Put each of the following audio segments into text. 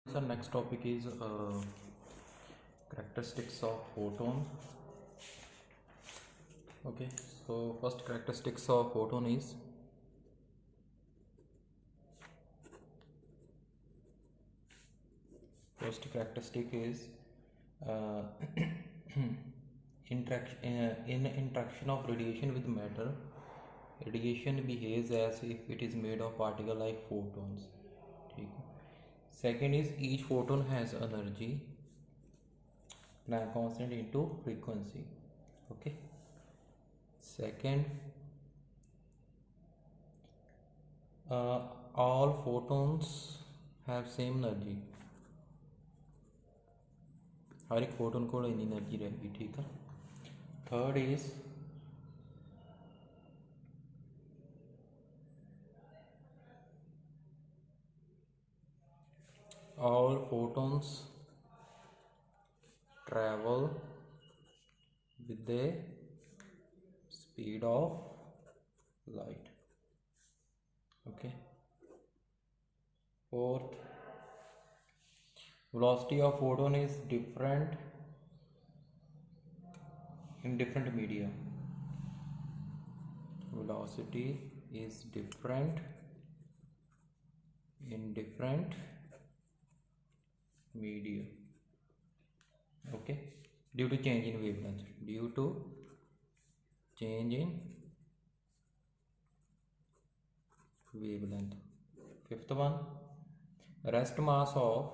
So next topic is characteristics of photon. Okay, so first characteristics of photon is uh, in interaction of radiation with matter, radiation behaves as if it is made of particle like photons. ठीक है. Second is each photon has energy Planck constant into frequency. Okay. Second, uh, all photons have same energy. हर एक photon को इतनी energy रहेगी. ठीक है. Third is all photons travel with the speed of light. Okay. Fourth, velocity of photon is different in different media. Velocity is different in different media. Okay, due to change in wavelength. Due to change in wavelength. Fifth one, rest mass of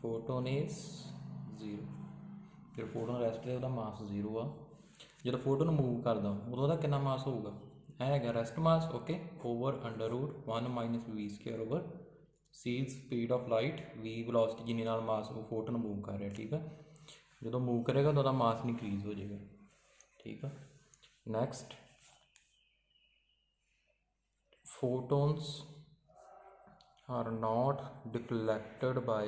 photon is 0. जो photon rest है मास 0 आ. जो photon move करदा उदों दा कितना मास होगा है rest mass. Okay, over √1 - v² over c speed of light v velocity जिन्नी नाल मास वो फोटोन मूव कर रहा. ठीक है. जो मूव करेगा तो मास इनक्रीज हो जाएगा. ठीक है. Next, photons are not deflected by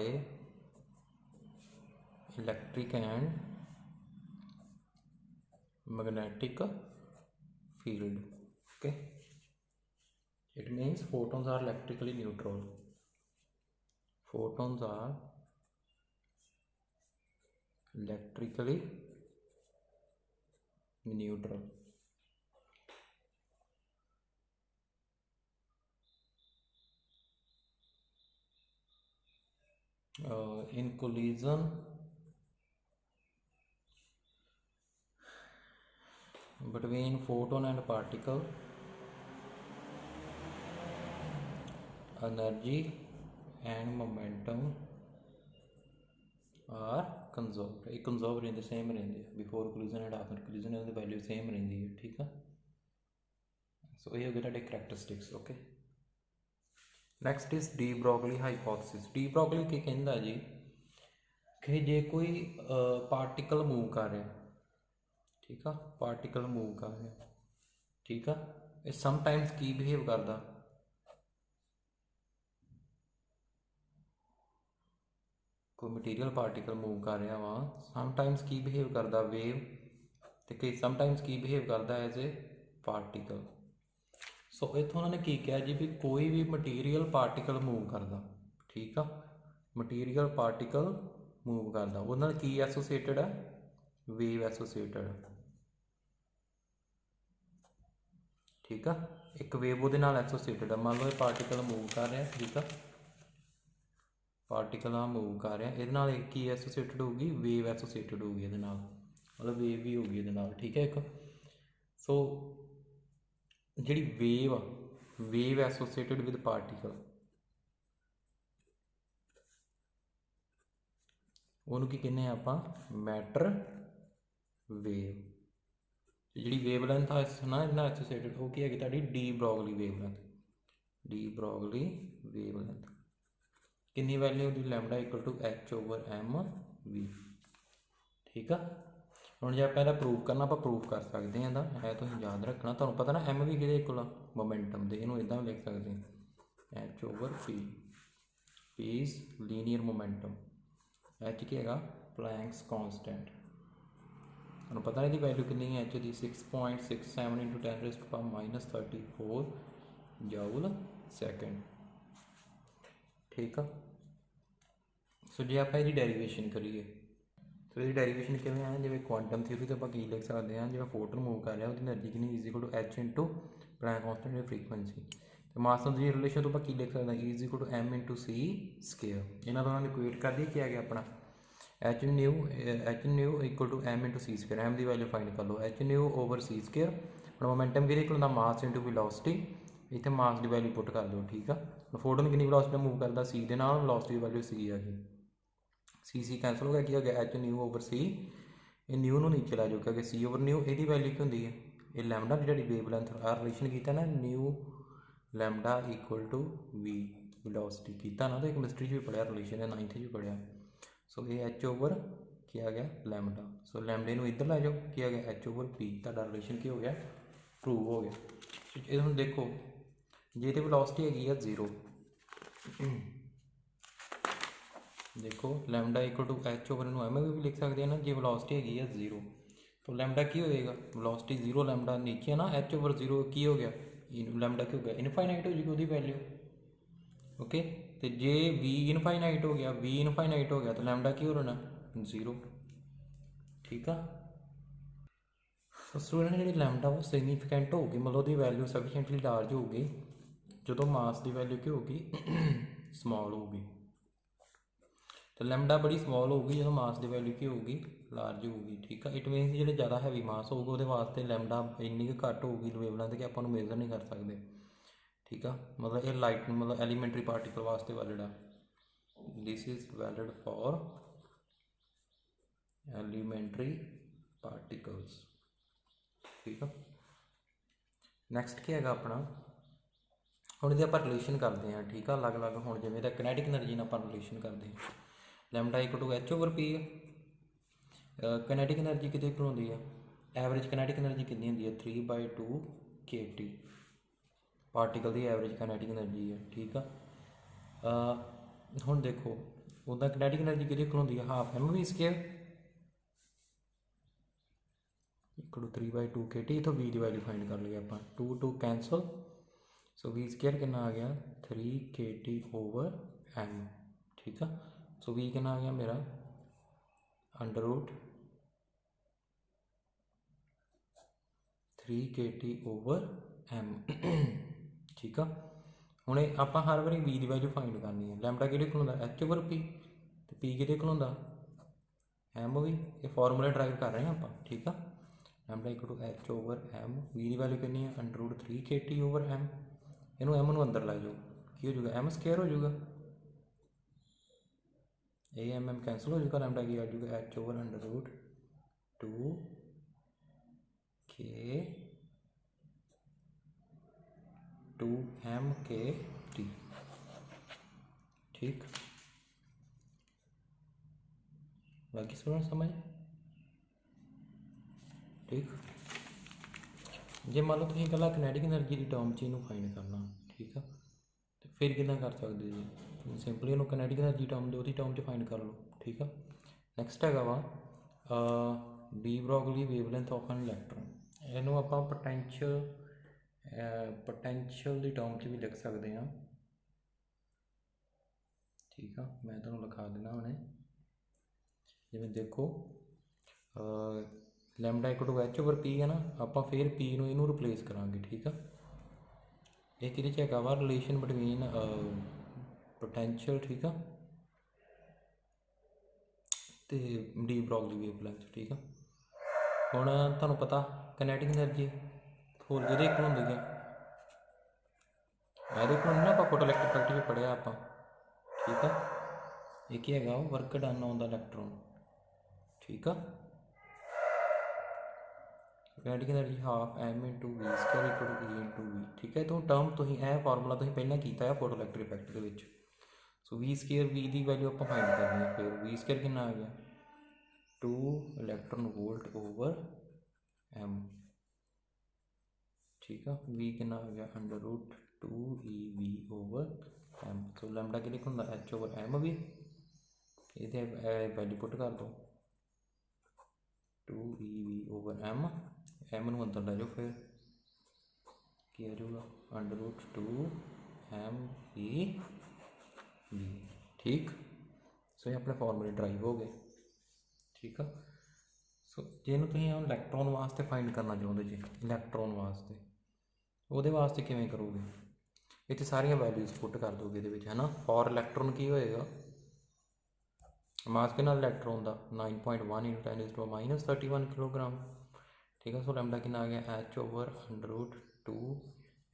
electric and magnetic field. Okay, it means photons are electrically neutral. Photons are electrically neutral. In collision between photon and particle, energy and momentum are conserved. ये conserve रहते same रहते हैं. Before collision and after collision इनकी value same रहती है. ठीक है. सो ये हो गया ਤੁਹਾਡੇ characteristics. Okay. Next is de Broglie hypothesis. De Broglie की कहता जी कि जे कोई पार्टिकल मूव कर रहा. ठीक है. पार्टिकल मूव कर रहा. ठीक है. ये समटाइम्स की बिहेव करता. कोई मटीरियल पार्टिकल मूव कर रहा वा समटाइम्स की बिहेव करता वेव तो कई समटाइम्स की बिहेव करता एज ए पार्टिकल. सो इतों उन्होंने की कहा जी भी कोई भी मटीरियल पार्टिकल मूव करता. ठीक है. मटीरियल पार्टिकल मूव करता वो की एसोसीएटेड है वेव एसोसीएटेड. ठीक है. एक वेव वो एसोसीएटेड है. मान लो पार्टिकल मूव कर रहा. ठीक है. पार्टिकल आ मूव कर रहा ये की एसोसीएटेड होगी वेव एसोसीएटेड होगी ये मतलब वेव भी होगी ये. ठीक है. एक सो जी wave wave associated with particle उन्होंने की कहने आप मैटर वेव. जी वेवलेंथ है ना इन्ना एसोसीएटेड वो की है de Broglie wavelength. De Broglie wavelength कितनी वैल्यू होती लैम्डा इक्वल टू h/m/v. ठीक है. हम जो पहले प्रूफ करना आप प्रूफ कर सकते हैं है तो याद रखना तुम पता ना m भी कि इक्वल मोमेंटम के इनू इदा लिख सकते हैं h/p. p is linear momentum. h की है प्लैंक्स कॉन्स्टेंट. तुम पता नहीं वैल्यू कितनी है h की 6.67 × 10⁻34 जूल सेकेंड. ठीक है। सो जे आप इसकी डेरीवेशन करिए तो ये डेरीवेशन किमें है, जिवें क्वांटम थ्योरी तो आप लिख सकते हैं, जिवें फोटन मूव कर रहा है एनर्जी कितनी is equal to H into Planck constant frequency. तो मास एनर्जी रिलेशन तो आप लिख सकते हैं is equal to M into C square. इन्होंने दोनों इक्वेट कर दी, क्या आ गया अपना H nu equal to M into C square. M की वैल्यू फाइंड कर लो, H nu over C square. हम मोमेंटम कि इक्वल होंगे मास इंटू वेलोसिटी, इतने मास की वैल्यू पुट कर दो, ठीक है। फोटन कितनी वेलोसिटी मूव करता सी के नाल, वेलोसिटी की वैल्यू सी आ गई, सी कैंसल हो गया, की हो गया एच न्यू ओवर सी। ये न्यू नू नीचे ला जाओ क्योंकि सी ओवर न्यू यदी वैल्यू की होंगी है ये लैमडा की जी वेवलेंथ आ रिलेशन किया ना nu lambda equal to V velocity किया ना, तो केमिस्ट्री भी पढ़िया रिलेशन है, 9th भी पढ़िया। सो ये एच ओवर क्या आ गया लैमडा। सो लैमडे नू इधर ला जाओ, क्या आ गया एच ओवर पी, तुहाडा रिलेशन की हो गया प्रूव हो गया। ये हम देखो जे तो वेलोसिटी हैगी है 0, देखो lambda equal to H over M भी लिख सकते हैं ना, जी वेलोसिटी हैगी है 0 तो लैमडा की होएगा वेलोसिटी 0, लैमडा नीचे है ना एच ओवर 0 की हो गया लैमडा की हो गया इनफाइनाइट हो जाएगी वो वैल्यू। ओके, तो जे वी इनफाइनाइट हो गया, वी इनफाइनाइट हो गया तो लैमडा की हो रहना 0, ठीक है। स्टूडेंट जी लैमडा वो सिग्नीफिकेंट होगी, मतलब वो वैल्यू सफिशेंटली लार्ज होगी जो मास की वैल्यू की होगी स्मॉल होगी। तो लैमडा बड़ी स्मॉल होगी जो मास की वैल्यू की होगी लार्ज होगी, ठीक है। इट मीनस जो ज़्यादा हैवी मास होगा वो वास्ते लैमडा इन्नी घट होगी वेवलेंथ कि आप मेजर नहीं कर सकते, ठीक है। मतलब ये लाइट मतलब एलीमेंटरी पार्टिकल वास्ते वैलिड है, this is valid for elementary particles, ठीक है। नैक्सट क्या है अपना हम यदि आप रिलेशन करते हैं, ठीक है, अलग अलग हम जिमें किनेटिक एनर्जी ना आप रिलेशन करते हैं lambda equal to H over P है। किनेटिक एनर्जी कितने इक्वल होती है, एवरेज किनेटिक एनर्जी कितनी होती है 3/2 kT पार्टिकल की एवरेज किनेटिक एनर्जी है, ठीक है। हम देखो उदा किनेटिक एनर्जी कितने इक्वल होती है half M V square equal to 3/2 kT। तो वी की वैल्यू फाइंड कर लिए आप 2 कैंसल, सो वी स्केयर कितना आ गया 3 kT ओवर एम, ठीक है। सो वी कितना आ गया मेरा under root 3 kT over M, ठीक है। हूँ आप हर बार वी की वैल्यू फाइंड करनी है, लैमडा कि होंगे एच ओवर पी, तो पी कि होंगे एम वी, ये फॉर्मूला ड्राइव कर रहे हैं आप, ठीक है। Lambda equal to H over M, V की वैल्यू कितनी है under root 3 kT over M, इनू एम नू अंदर लै जाओ की हो जाएगा एम स्केयर हो जाएगा, ए एम एम कैंसल हो जाएगा, लैमडा की आ जाएगा एच ओवर अंडर रूट 2 के 2 एम के टी, ठीक। बाकी स्टूडेंट समझ, ठीक। जे मान लो तुम कल किनेटिक एनर्जी की टर्म च इनू फाइंड करना, ठीक है, तो फिर कितना कर सकते जी सिंपली इन्हों किनेटिक एनर्जी टर्म दो टर्म च फाइंड कर लो, ठीक है। नैक्सट है वा de Broglie wavelength of an electron, इनू आप पोटेंशियल की टर्म च भी लिख सकते हैं, ठीक है। मैं तुम्हें लिखा देना हमने जिमें देखो lambda equal to H over P है ना, आप फिर पी नू इनू रिप्लेस करांगे, ठीक है। ये कि है वा रिलेशन बिटवीन पोटेंशियल, ठीक है, तो डी ब्रॉगली वेवलेंथ, ठीक है। हुण तुहानूं पता किनेटिक एनर्जी होर किहदे इक्वल होंदी है, ਇਹਦੇ ਕੋਲ ना आप फोटो इलैक्ट्रिक प्रैक्टिस पढ़िया आप, ठीक है। एक ही है work done on the electron, ठीक है। Kinetic energy half M into V square equal to E into V, ठीक है। तो टर्म तुम यह फॉर्मूला तुम पहले किया है फोटो इलैक्ट्रिक इफैक्ट के, सो वी स्केयर वी की वैल्यू आप फाइंड करनी है, फिर वी स्केयर कितना आ गया 2 इलैक्ट्रॉन वोल्ट ओवर एम, ठीक है। वी कितना आ गया under root 2 E V over M, so lambda कि होंगे एच ओवर एम वी, ये वैल्यू पुट कर दो 2 E V over M, M नू अंदर लै जाओ फिर की आ जाऊगा under root 2 M E V. ठीक, सो ये अपने फॉर्मूले ड्राइव हो गए। ठीक है, सो ਜਿਹਨੂੰ ਤੁਸੀਂ ਇਲੈਕਟ੍ਰੋਨ ਵਾਸਤੇ ਫਾਈਂਡ ਕਰਨਾ ਚਾਹੁੰਦੇ ਜੀ, ਇਲੈਕਟ੍ਰੋਨ ਵਾਸਤੇ ਉਹਦੇ ਵਾਸਤੇ ਕਿਵੇਂ ਕਰੋਗੇ? ਇੱਥੇ ਸਾਰੀਆਂ ਵੈਲਿਊਜ਼ ਪੁੱਟ ਕਰ ਦੋਗੇ ਇਹਦੇ ਵਿੱਚ, ਹੈ ਨਾ। ਫॉर ਇਲੈਕਟ੍ਰੋਨ ਕੀ ਹੋਏਗਾ? ਮਾਸ ਕਿੰਨਾ ਇਲੈਕਟ੍ਰੋਨ ਦਾ 9.1 × 10⁻31 ਕਿਲੋਗ੍ਰਾਮ। ठीक है, सो लैम्डा कितना आ गया h/√2,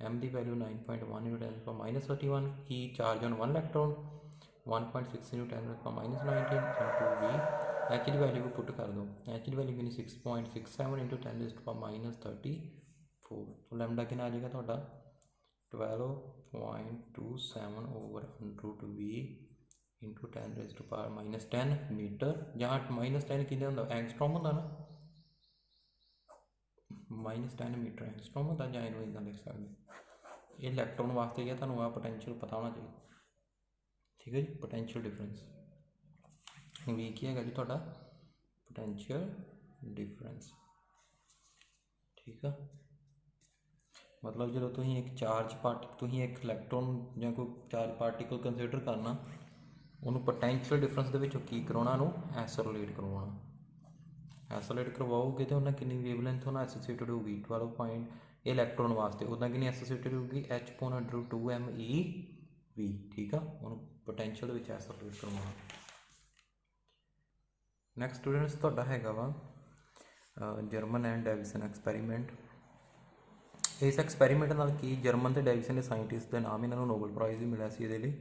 m की value 9.1 × 10⁻31, E charge on 1 electron 1.6 × 10⁻19 into v। H की वैल्यू को पुट कर दो, एच की वैल्यू कितनी 6.67 × 10⁻34। तो लैम्डा कितना आ जाएगा ਤੁਹਾਡਾ 12.27/√v इंटू 10⁻10 मीटर, जहाँ -10 कितने होंगे एंगस्ट्रॉम होंगे ना, -10 मीटर एंगस्ट्रॉम होता, ਜਾਂ ਇਹਨੂੰ इदा लिख सकते। ये इलैक्ट्रॉन वास्ते ही है, ਤੁਹਾਨੂੰ ਆ पोटेंशियल पता होना चाहिए। ठीक है जी, पोटेंशियल डिफरेंस वी की है जी ਤੁਹਾਡਾ पोटेंशियल डिफरेंस। ठीक है, मतलब जो तुम एक चार्ज तुम एक इलैक्ट्रॉन या कोई चार्ज पार्टिकल कंसिडर करना, उन्होंने पोटेंशियल डिफरेंस के की करवाना, उन्होंने आइसोलेट करवाना। आइसोलेट करवाओगे तो उन्हें कितनी वेवलेंथ उन्हें एसोसीएटेड होगी 12 पॉइंट इलैक्ट्रॉन वास्ते, उदा कितनी एसोसीएटेड होगी h/√2 MeV। ठीक है, उन्होंने पोटेंशियल आइसोलेट करवाना। नैक्सट स्टूडेंट्स तुहाडा हैगा वा जर्मन एंड डेविसन एक्सपैरीमेंट। इस एक्सपैरीमेंट नाल की जर्मन ते डेविसन के साइंटिस्ट के नाम इन्होंने नोबल प्राइज़ भी मिला सी इहदे लई।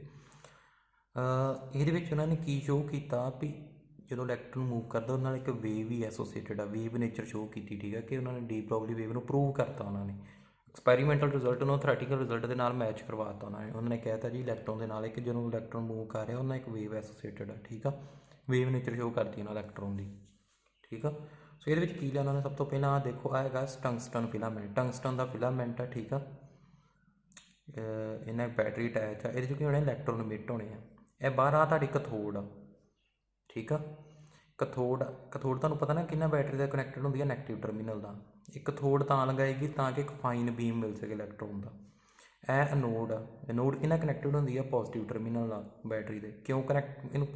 ਇਹਦੇ ਵਿੱਚ ਉਹਨਾਂ ਨੇ ਕੀ ਸ਼ੋਅ ਕੀਤਾ ਵੀ ਜਦੋਂ ਇਲੈਕਟ੍ਰੋਨ मूव करता ਉਹਨਾਂ ਨਾਲ ਇੱਕ ਵੇਵ ਹੀ ਐਸੋਸੀਏਟਡ ਆ, ਵੇਵ ਨੇਚਰ ਸ਼ੋਅ ਕੀਤੀ। ਠੀਕ ਹੈ, ਕਿ ਉਹਨਾਂ ਨੇ ਡੀ ਬ੍ਰੌਗਲੀ ਵੇਵ ਨੂੰ ਪ੍ਰੂਵ ਕਰਤਾ ਉਹਨਾਂ ਨੇ। ਐਕਸਪੈਰੀਮੈਂਟਲ ਰਿਜ਼ਲਟ ਨੂੰ ਥਿਓਰੈਟੀਕਲ ਰਿਜ਼ਲਟ ਦੇ ਨਾਲ ਮੈਚ ਕਰਵਾਤਾ ਉਹਨਾਂ ਨੇ ਕਹਿਤਾ ਜੀ ਇਲੈਕਟ੍ਰੋਨ ਦੇ ਨਾਲ ਇੱਕ ਜਦੋਂ ਇਲੈਕਟ੍ਰੋਨ मूव ਕਰ ਰਿਹਾ ਉਹਨਾਂ ਇੱਕ ਵੇਵ ਐਸੋਸੀਏਟਡ ਆ। ਠੀਕ ਆ, ਵੇਵ ਨੇਚਰ ਸ਼ੋਅ ਕਰਦੀ ਉਹਨਾਂ ਇਲੈਕਟ੍ਰੋਨ ਦੀ। ਠੀਕ ਆ, ਸੋ ਇਹਦੇ ਵਿੱਚ ਕੀ ਲਿਆ ਉਹਨਾਂ ਨੇ? ਸਭ ਤੋਂ ਪਹਿਲਾਂ ਦੇਖੋ ਆ ਹੈਗਾ ਟੰਗਸਟਨ ਫਿਲਾਮੈਂਟ, ਟੰਗਸਟਨ ਦਾ ਫਿਲਾਮੈਂਟ ਆ। ਠੀਕ ਆ, ਇਹਨਾਂ ਬੈਟਰੀ ਅਟੈਚ ਆ, ਇਹਦੇ 'ਚ ਕੀ ਹੋਣਾ ਇਲੈਕਟ੍ਰੋਨ ਮਿਟ ਹੋਣੇ ਆ। ਇਹ ਬਾਹਰ ਆ ਤੁਹਾਡੀ ਕਥੋਡ ਆ। ठीक है, कथोड ਤੁਹਾਨੂੰ ਪਤਾ ਨਾ ਕਿੰਨਾ बैटरी ਦਾ कनैक्टेड ਹੁੰਦੀ ਹੈ ਨੈਗੇਟਿਵ टर्मिनल ਦਾ। ਇਹ ਕਥੋਡ ਤਾਂ ਲਗਾਏਗੀ ਤਾਂ ਕਿ ਇੱਕ ਫਾਈਨ ਬੀਮ ਮਿਲ ਸਕੇ ਇਲੈਕਟ੍ਰੋਨ ਦਾ। ਇਹ ਐਨੋਡ ਆ, ਐਨੋਡ ਕਿੰਨਾ ਕਨੈਕਟਿਡ ਹੁੰਦੀ ਹੈ ਪੋਜ਼ੀਟਿਵ ਟਰਮੀਨਲ ਨਾਲ ਬੈਟਰੀ ਦੇ। ਕਿਉਂ ਕਨੈਕਟ ਇਹਨੂੰ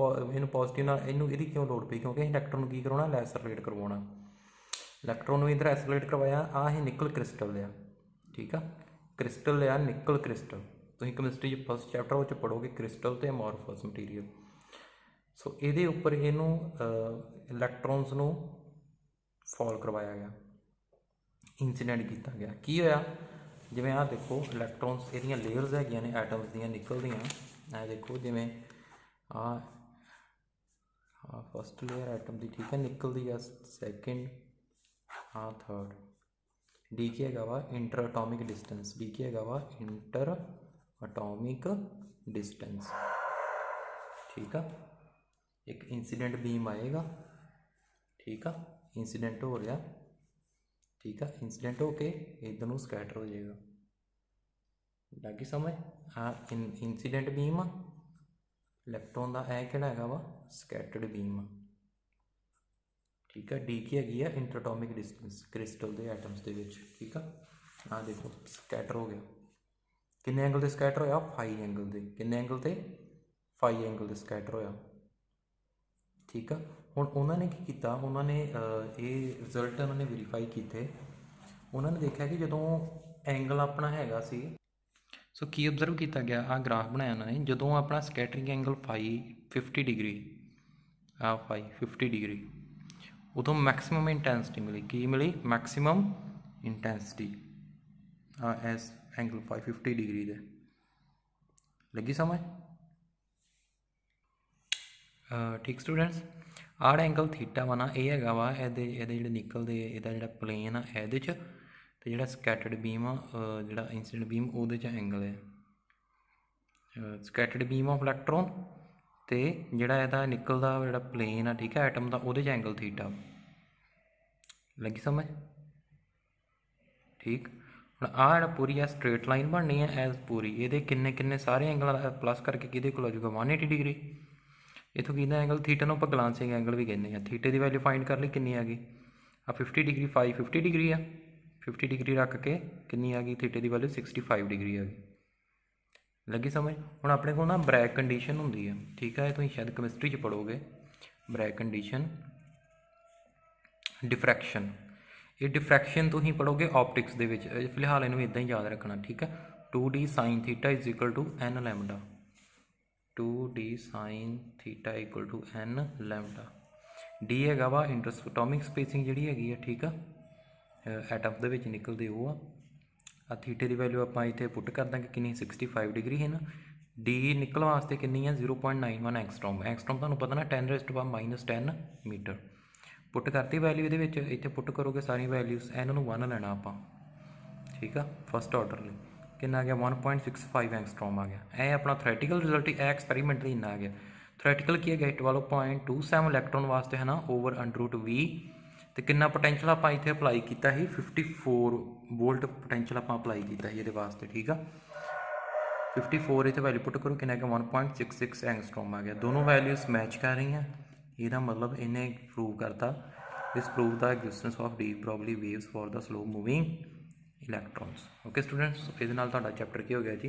ਪੋਜ਼ੀਟਿਵ ਨਾਲ ਇਹਦੀ ਕਿਉਂ ਲੋੜ ਪਈ? ਕਿਉਂਕਿ ਇਲੈਕਟ੍ਰੋਨ ਨੂੰ ਕੀ ਕਰਵਾਉਣਾ? ਐਸੋਲੇਟ ਕਰਵਾਉਣਾ। ਇਲੈਕਟ੍ਰੋਨ ਨੂੰ ਇੱਧਰ ਐਸੋਲੇਟ ਕਰਵਾਇਆ। ਆਹ ਇਹ ਨਿਕਲ ਕ੍ਰਿਸਟਲ ਲਿਆ। ਠੀਕ ਆ, ਕ੍ਰਿਸਟਲ ਲਿਆ ਨਿਕਲ ਕ੍ਰਿਸਟਲ। ਤੁਸੀਂ ਕੈਮਿਸਟਰੀ ਫਸਟ ਚੈਪਟਰ ਵਿੱਚ ਪੜ੍ਹੋਗੇ ਕ੍ਰਿਸਟਲ ਅਤੇ ਅਮੋਰਫਸ ਮਟੀਰੀਅਲ। सो ये उपर इनू इलैक्ट्रॉन्स नू फॉल करवाया गया, इंसीडेंट किया गया। की होया जिमें आ देखो इलैक्ट्रॉन्स ये लेयर्स है ने एटम्स दियाँ निकलदियाँ। आ देखो जिमें आ फस्ट लेयर एटम की। ठीक है, निकलती है सैकेंड, आ थर्ड। डी की है वा इंटर अटोमिक डिस्टेंस, डी की है वा इंटर अटोमिक डिस्टेंस। ठीक है, एक इंसीडेंट बीम आएगा। ठीक है, इंसीडेंट हो रहा। ठीक है, इंसीडेंट होके इधर नूं स्कैटर हो जाएगा। लगी समझ? हाँ, इंसीडेंट बीम इलैक्ट्रॉन का है किहड़ा हैगा वा स्कैटर्ड बीम। ठीक है, डी की हैगी है इंटरएटॉमिक डिस्टेंस क्रिस्टल के एटम्स के विच। ठीक है, हाँ देखो स्कैटर हो गया। किन्ने एंगल से स्कैटर होया? फाई एंगल से। किन्ने एंगल से? फाई एंगल से स्कैटर होया। ठीक है, हुण उन्होंने की किया? उन्होंने ये रिजल्ट उन्होंने वेरीफाई किए। उन्होंने देखा कि जो एंगल अपना हैगा सी, सो की ऑबजर्व किया गया? आ ग्राफ बनाया उन्होंने। जो अपना स्कैटरिंग एंगल फाई 50 डिग्री, आ फाई 50 डिग्री, उदों मैक्सीमम इंटेंसिटी मिली। की मिली? Maximum intensity. एस एंगल फाई 50 डिग्री दे। लगी समझ? ठीक स्टूडेंट्स, आड़ एंगल थीटा वा ना ये है वा ये निकलते यदा जो प्लेन आ ये तो जो स्कैटर्ड बीम आ जो इंसीडेंट बीम वो एंगल है स्कैटर्ड बीम ऑफ इलैक्ट्रॉन तो जोड़ा यदा निकलता जो प्लेन आ। ठीक है, एटम का वो एंगल थीटा। लगी समझ? ठीक, हम आ पूरी स्ट्रेट लाइन बननी है एज पूरी। ये किन्ने किन्ने सारे एंगल प्लस करके कि हो जाएगा 180 डिग्री। इतों कि एंगल थीटा को आप ग्लांसिंग एंगल भी कहते हैं। थीटे की वैल्यू फाइंड कर ली कितनी आ गई? आ 50 डिग्री, फाई 50 डिग्री आ। 50 डिग्री रख के कितनी आ गई? थीटे की वैल्यू 65 डिग्री आ गई। लगी समझ। हुण अपने को ना ब्रैग कंडीशन होंदी है, ठीक है, तुसीं शायद केमिस्ट्री च पढ़ोगे ब्रैग कंडीशन, डिफ्रैक्शन। ये डिफ्रैक्शन तुसीं पढ़ोगे ऑप्टिक्स दे विच, फिलहाल इन्हूं इदां ही याद रखना, ठीक है। 2d sin theta is equal to n lambda, 2d sin theta equal to n lambda. D हैगा वा इंटरएटॉमिक स्पेसिंग जिहड़ी हैगी है, ठीक है, एटम दे विच निकलदे वो आ थीटे की वैल्यू आप इतने पुट कर देंगे कि 65 डिग्री है ना। डी निकल वास्ते कितनी है 0.91 एंगस्ट्रॉम, एंगस्ट्रॉम तुहानूं पता ना 10⁻⁻10 मीटर। पुट करती वैल्यू ये इतने पुट करोगे सारी वैल्यूज, इन्हों 1 लेना आप, ठीक है, फस्ट ऑर्डर लिए कितना आ गया 1.65 एंगस्ट्रॉम आ गया। यह अपना थ्रैटिकल रिजल्ट यह एक्सपैरीमेंटली इन्ना आ गया। थ्रैटिकल की है 12.27 इलैक्ट्रॉन वास्ते है ना ओवर √V। तो कितना पोटेंशियल आप इतने अपलाई किया ही 54 वोल्ट पोटेंशियल आप अपलाई किया ये वास्ते, ठीक है। 54 इतने वैल्यू पुट करो कि 1.66 एंगस्ट्रॉम आ गया। दोनों वैल्यूज मैच कर रही हैं, यदा मतलब इन्हें प्रूव करता this prove the existence of de Broglie waves for the slow moving electrons. Okay students, ये चैप्टर की हो गया जी।